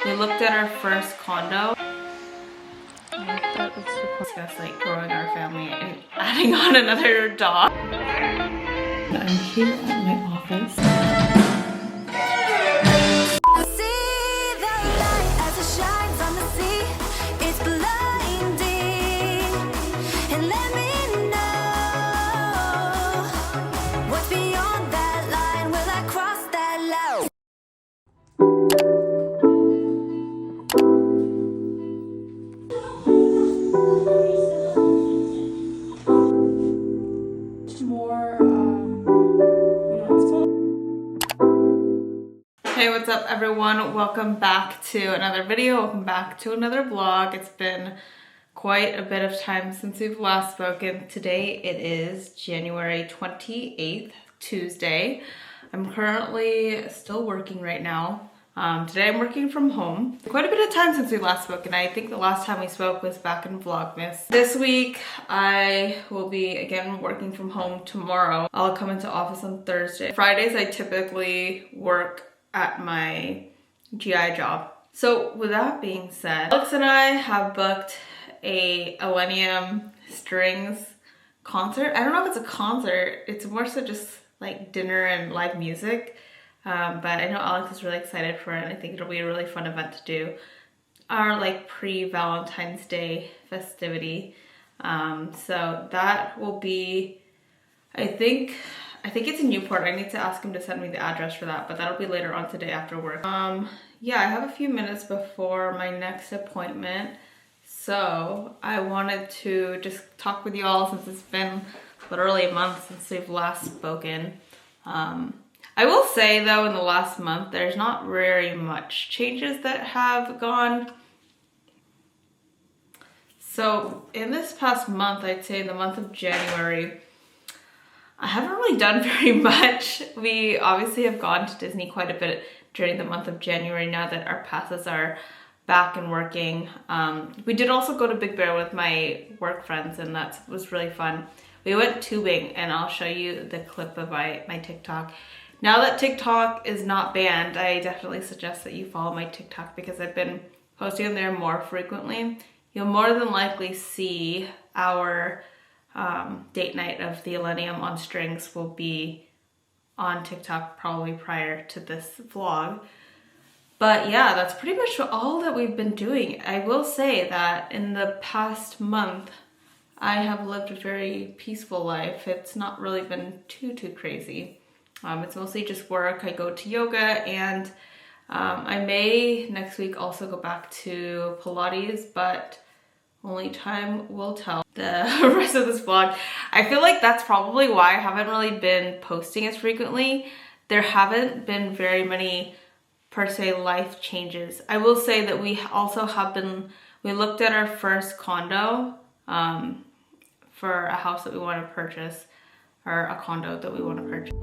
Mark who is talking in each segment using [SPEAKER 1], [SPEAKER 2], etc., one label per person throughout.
[SPEAKER 1] We looked at our first condo. It's just like growing our family and adding on another dog. I'm here at my office. Hey, what's up everyone? Welcome back to another video. Welcome back to another vlog. It's been quite a bit of time since we've last spoken. Today it is January 28th, Tuesday. I'm currently still working right now. Today I'm working from home. Quite a bit of time since we last spoke, and I think the last time we spoke was back in Vlogmas. This week I will be again working from home tomorrow. I'll come into office on Thursday. Fridays I typically work at my GI job. So with that being said, Alex and I have booked a Millennium Strings concert. I don't know if it's a concert, it's more so just like dinner and live music. But I know Alex is really excited for it, and I think it'll be a really fun event to do. Our like pre-Valentine's Day festivity. So that will be, I think it's in Newport. I need to ask him to send me the address for that, but that'll be later on today after work. Yeah, I have a few minutes before my next appointment, so I wanted to just talk with you all since it's been literally a month since we've last spoken. I will say though, in the last month, there's not very much changes that have gone. So in this past month, I'd say the month of January, I haven't really done very much. We obviously have gone to Disney quite a bit during the month of January now that our passes are back and working. We did also go to Big Bear with my work friends, and that was really fun. We went tubing, and I'll show you the clip of my TikTok. Now that TikTok is not banned, I definitely suggest that you follow my TikTok because I've been posting on there more frequently. You'll more than likely see our date night of the Millennium on Strings will be on TikTok probably prior to this vlog. But yeah, that's pretty much all that we've been doing. I will say that in the past month, I have lived a very peaceful life. It's not really been too crazy. It's mostly just work. I go to yoga, and I may next week also go back to Pilates, but only time will tell. The rest of this vlog, I feel like that's probably why I haven't really been posting as frequently. There haven't been very many per se life changes. I will say that we also have been, we looked at our first condo for a house that we want to purchase, or a condo that we want to purchase.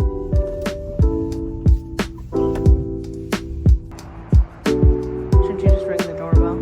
[SPEAKER 1] Should you just ring the doorbell?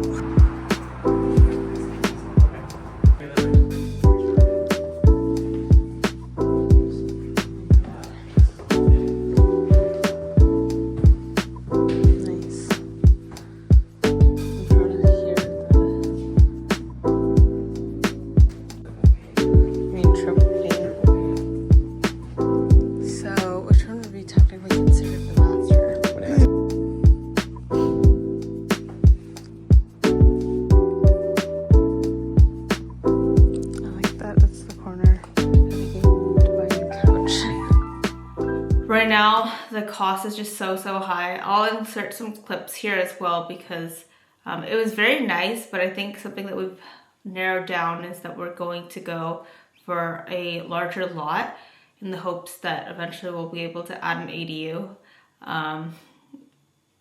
[SPEAKER 1] Right now, the cost is just so high. I'll insert some clips here as well because it was very nice, but I think something that we've narrowed down is that we're going to go for a larger lot in the hopes that eventually we'll be able to add an ADU.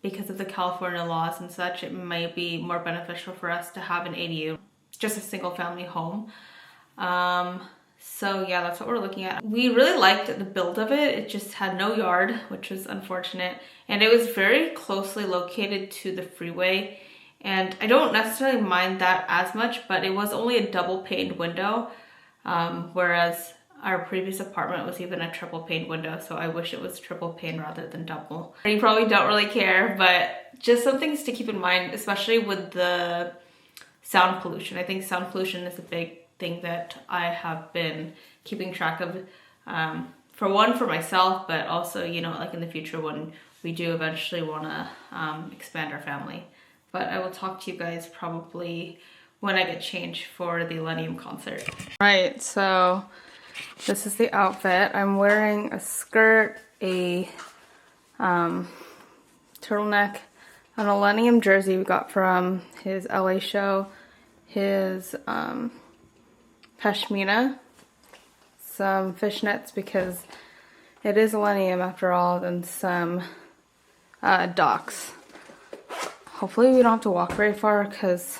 [SPEAKER 1] Because of the California laws and such, it might be more beneficial for us to have an ADU, just a single family home. So yeah, that's what we're looking at. We really liked the build of it. It just had no yard, which was unfortunate. And it was very closely located to the freeway. And I don't necessarily mind that as much, but it was only a double paned window. Whereas our previous apartment was even a triple pane window, so I wish it was triple pane rather than double. You probably don't really care, but just some things to keep in mind, especially with the sound pollution. I think sound pollution is a big thing that I have been keeping track of, for one, for myself, but also, you know, like in the future when we do eventually want to expand our family. But I will talk to you guys probably when I get changed for the Millennium concert. Right, so this is the outfit. I'm wearing a skirt, a turtleneck, an Millennium jersey we got from his LA show, his pashmina, some fishnets because it is Millennium after all, and some docks. Hopefully we don't have to walk very far because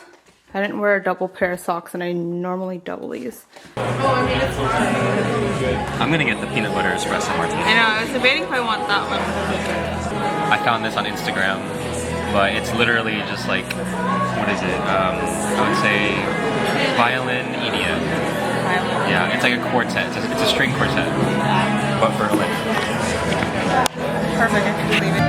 [SPEAKER 1] I didn't wear a double pair of socks and I normally double these.
[SPEAKER 2] I'm gonna get the peanut butter espresso martini.
[SPEAKER 1] I know, I was debating if I want that one.
[SPEAKER 2] I found this on Instagram, but it's literally just like, what is it? I would say violin EDM. Yeah, it's like a quartet. It's a string quartet, but for electric.
[SPEAKER 1] Perfect, I can leave it.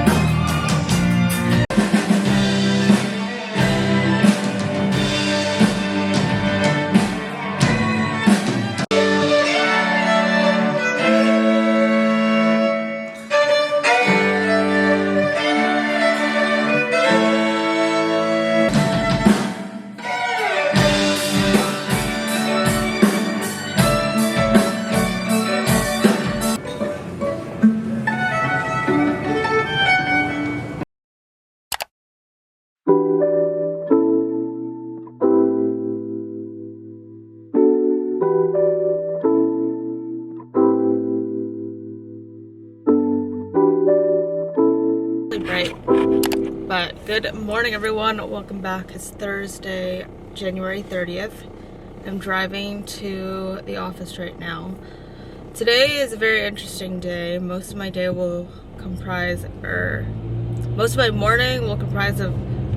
[SPEAKER 1] Bright, but good morning everyone, welcome back. It's Thursday, January 30th. I'm driving to the office right now. Today is a very interesting day. Most of my day will comprise, or most of my morning will comprise of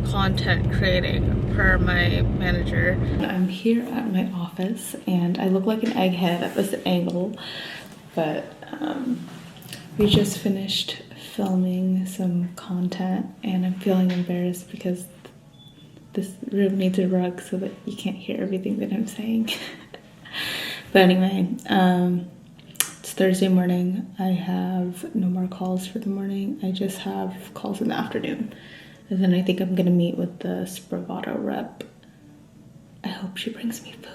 [SPEAKER 1] content creating per my manager. I'm here at my office and I look like an egghead at this angle, but we just finished filming some content and I'm feeling embarrassed because this room needs a rug so that you can't hear everything that I'm saying. But anyway, it's Thursday morning. I have no more calls for the morning. I just have calls in the afternoon. And then I think I'm gonna meet with the Spravato rep. I hope she brings me food.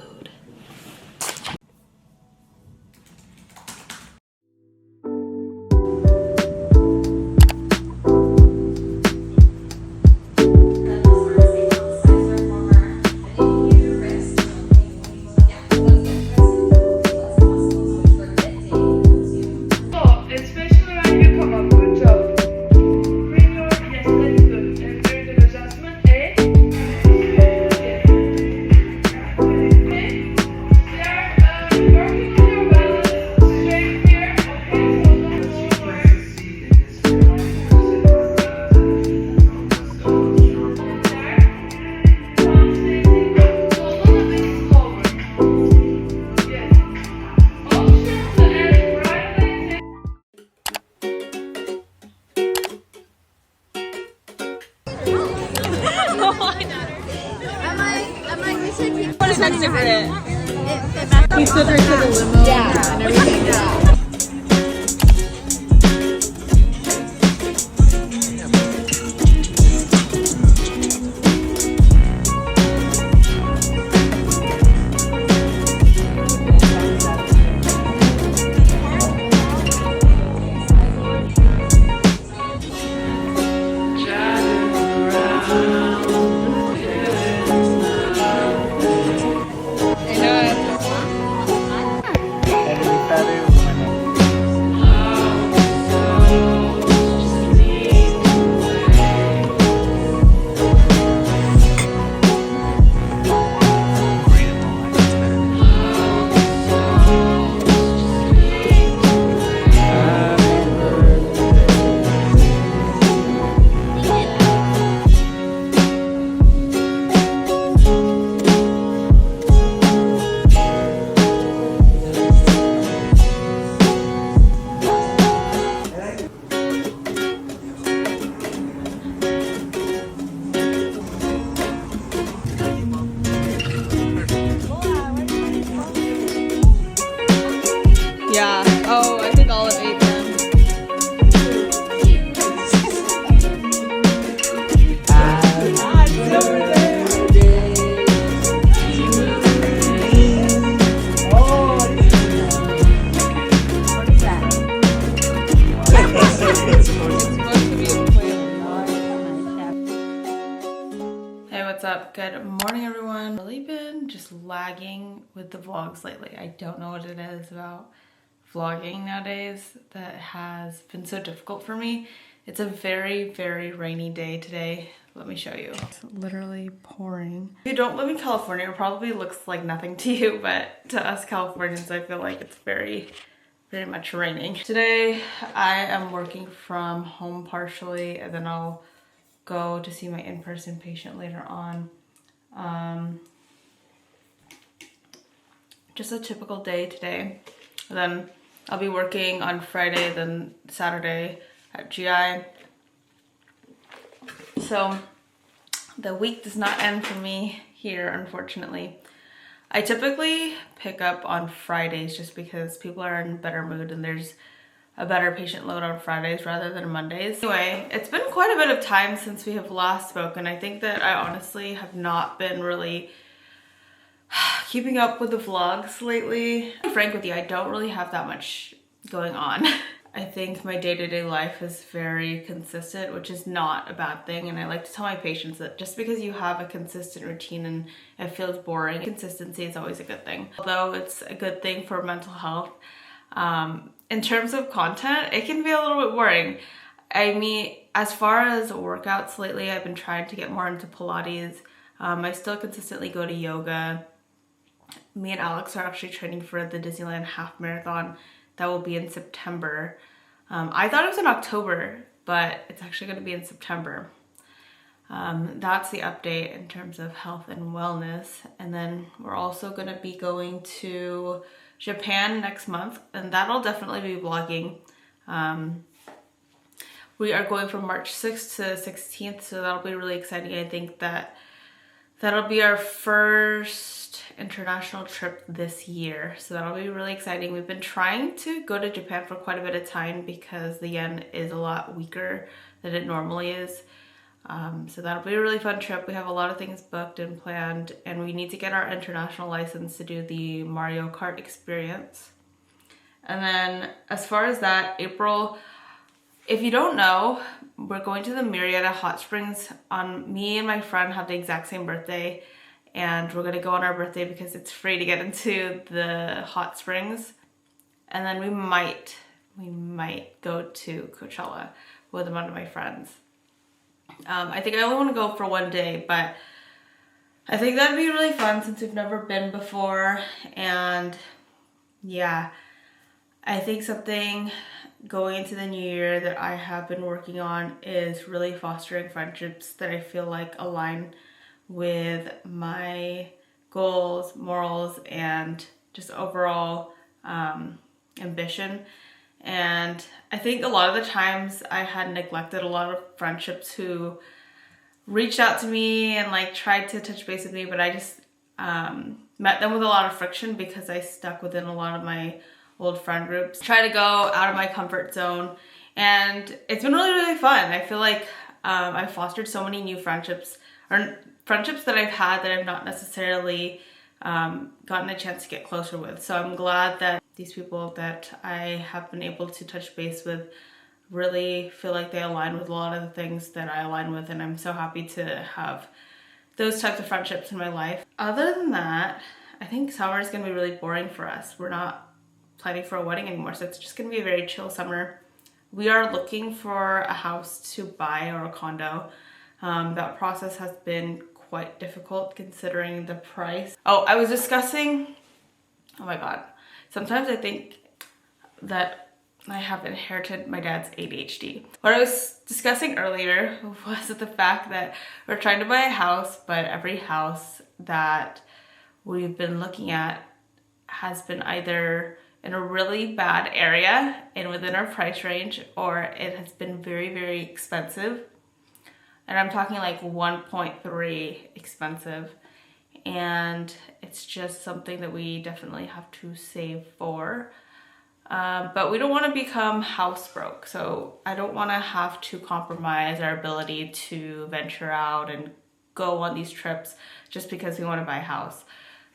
[SPEAKER 1] What is next to it? You took her to the limo. Yeah, and everything. Yeah. what's up? Good morning, everyone. Really been just lagging with the vlogs lately. I don't know what it is about vlogging nowadays that has been so difficult for me. It's a very, very rainy day today. Let me show you. It's literally pouring. If you don't live in California, it probably looks like nothing to you, but to us Californians, I feel like it's very much raining. Today, I am working from home partially, and then I'll go to see my in-person patient later on. Just a typical day today. And then I'll be working on Friday, then Saturday at GI. So the week does not end for me here, unfortunately. I typically pick up on Fridays just because people are in a better mood and there's a better patient load on Fridays rather than Mondays. Anyway, it's been quite a bit of time since we have last spoken. I think that I honestly have not been really keeping up with the vlogs lately. To be frank with you, I don't really have that much going on. I think my day-to-day life is very consistent, which is not a bad thing. And I like to tell my patients that just because you have a consistent routine and it feels boring, consistency is always a good thing. Although it's a good thing for mental health, in terms of content, it can be a little bit boring. I mean, as far as workouts lately, I've been trying to get more into Pilates. I still consistently go to yoga. Me and Alex are actually training for the Disneyland half marathon that will be in September. I thought it was in October, but it's actually going to be in September. That's the update in terms of health and wellness. And then we're also going to be going to Japan next month, and that'll definitely be vlogging. We are going from March 6th to 16th, so that'll be really exciting. I think that'll be our first international trip this year, so that'll be really exciting. We've been trying to go to Japan for quite a bit of time because the yen is a lot weaker than it normally is. So that'll be a really fun trip. We have a lot of things booked and planned, and we need to get our international license to do the Mario Kart experience. And then as far as that, April, if you don't know, we're going to the Murrieta Hot Springs. Me and my friend have the exact same birthday, and we're going to go on our birthday because it's free to get into the hot springs. And then we might go to Coachella with one of my friends. I think I only want to go for one day, but I think that'd be really fun since we've never been before. And yeah, I think something going into the new year that I have been working on is really fostering friendships that I feel like align with my goals, morals, and just overall ambition. And I think a lot of the times I had neglected a lot of friendships who reached out to me and like tried to touch base with me, but I just met them with a lot of friction because I stuck within a lot of my old friend groups. Try to go out of my comfort zone, and it's been really fun. I feel like I've fostered so many new friendships, or friendships that I've had that I've not necessarily gotten a chance to get closer with. So I'm glad that these people that I have been able to touch base with really feel like they align with a lot of the things that I align with, and I'm so happy to have those types of friendships in my life. Other than that, I think summer is going to be really boring for us. We're not planning for a wedding anymore, so it's just going to be a very chill summer. We are looking for a house to buy or a condo. That process has been quite difficult considering the price. Oh, I was discussing, oh my god, sometimes I think that I have inherited my dad's ADHD. What I was discussing earlier was the fact that we're trying to buy a house, but every house that we've been looking at has been either in a really bad area and within our price range, or it has been very expensive. And I'm talking like 1.3 expensive. And it's just something that we definitely have to save for. But we don't want to become house broke. So I don't want to have to compromise our ability to venture out and go on these trips just because we want to buy a house.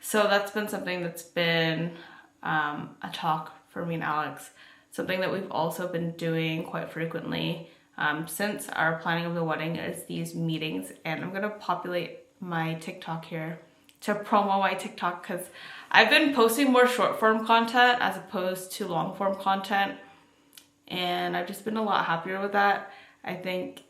[SPEAKER 1] So that's been something that's been a talk for me and Alex. Something that we've also been doing quite frequently since our planning of the wedding is these meetings, and I'm gonna populate my TikTok here to promo my TikTok, because I've been posting more short form content as opposed to long form content, and I've just been a lot happier with that. I think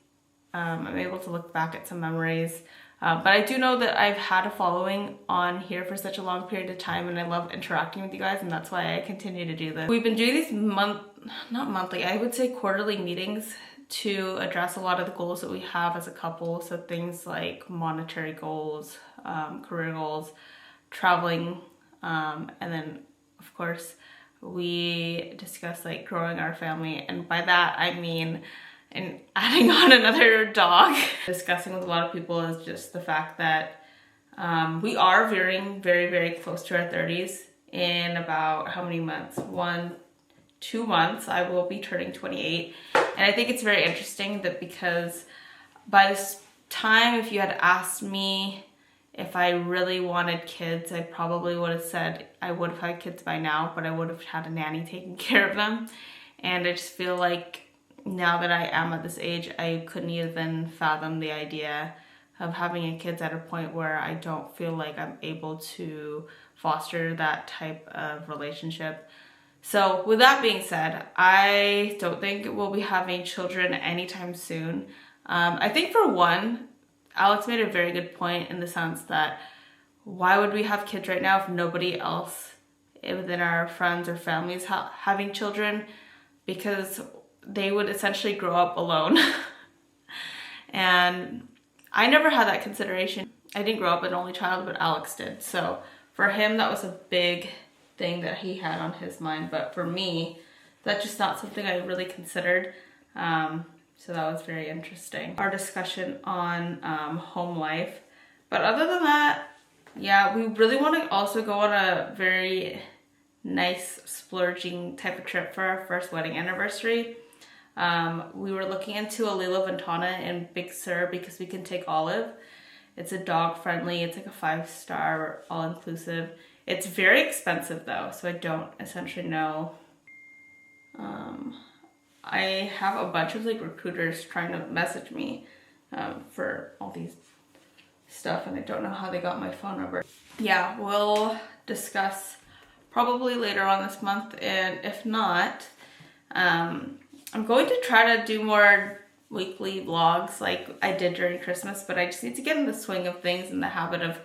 [SPEAKER 1] I'm able to look back at some memories. But I do know that I've had a following on here for such a long period of time, and I love interacting with you guys, and that's why I continue to do this. We've been doing these not monthly, I would say quarterly meetings to address a lot of the goals that we have as a couple. So things like monetary goals, career goals, traveling, and then of course we discuss like growing our family, and by that I mean and adding on another dog. Discussing with a lot of people is just the fact that we are veering very, very close to our 30s. In about how many months? 2 months, I will be turning 28. And I think it's very interesting that, because by this time, if you had asked me if I really wanted kids, I probably would have said I would have had kids by now, but I would have had a nanny taking care of them. And I just feel like now that I am at this age, I couldn't even fathom the idea of having a kids at a point where I don't feel like I'm able to foster that type of relationship. So with that being said, I don't think we'll be having children anytime soon. I think for one, Alex made a very good point in the sense that why would we have kids right now if nobody else within our friends or families having children? Because they would essentially grow up alone. And I never had that consideration. I didn't grow up an only child, but Alex did. So for him, that was a big thing that he had on his mind. But for me, that's just not something I really considered. So that was very interesting. Our discussion on home life. But other than that, yeah, we really want to also go on a very nice splurging type of trip for our first wedding anniversary. We were looking into a Lila Ventana in Big Sur because we can take Olive. It's a dog friendly, it's like a 5-star all-inclusive. It's very expensive though, so I don't essentially know. I have a bunch of like recruiters trying to message me for all these stuff, and I don't know how they got my phone number. Yeah, we'll discuss probably later on this month, and if not, I'm going to try to do more weekly vlogs like I did during Christmas, but I just need to get in the swing of things, in the habit of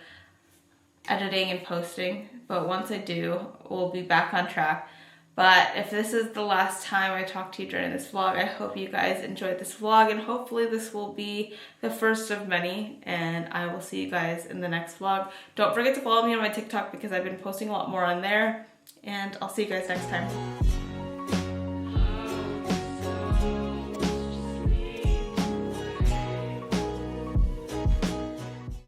[SPEAKER 1] editing and posting. But once I do, we'll be back on track. But if this is the last time I talk to you during this vlog, I hope you guys enjoyed this vlog, and hopefully this will be the first of many, and I will see you guys in the next vlog. Don't forget to follow me on my TikTok because I've been posting a lot more on there, and I'll see you guys next time.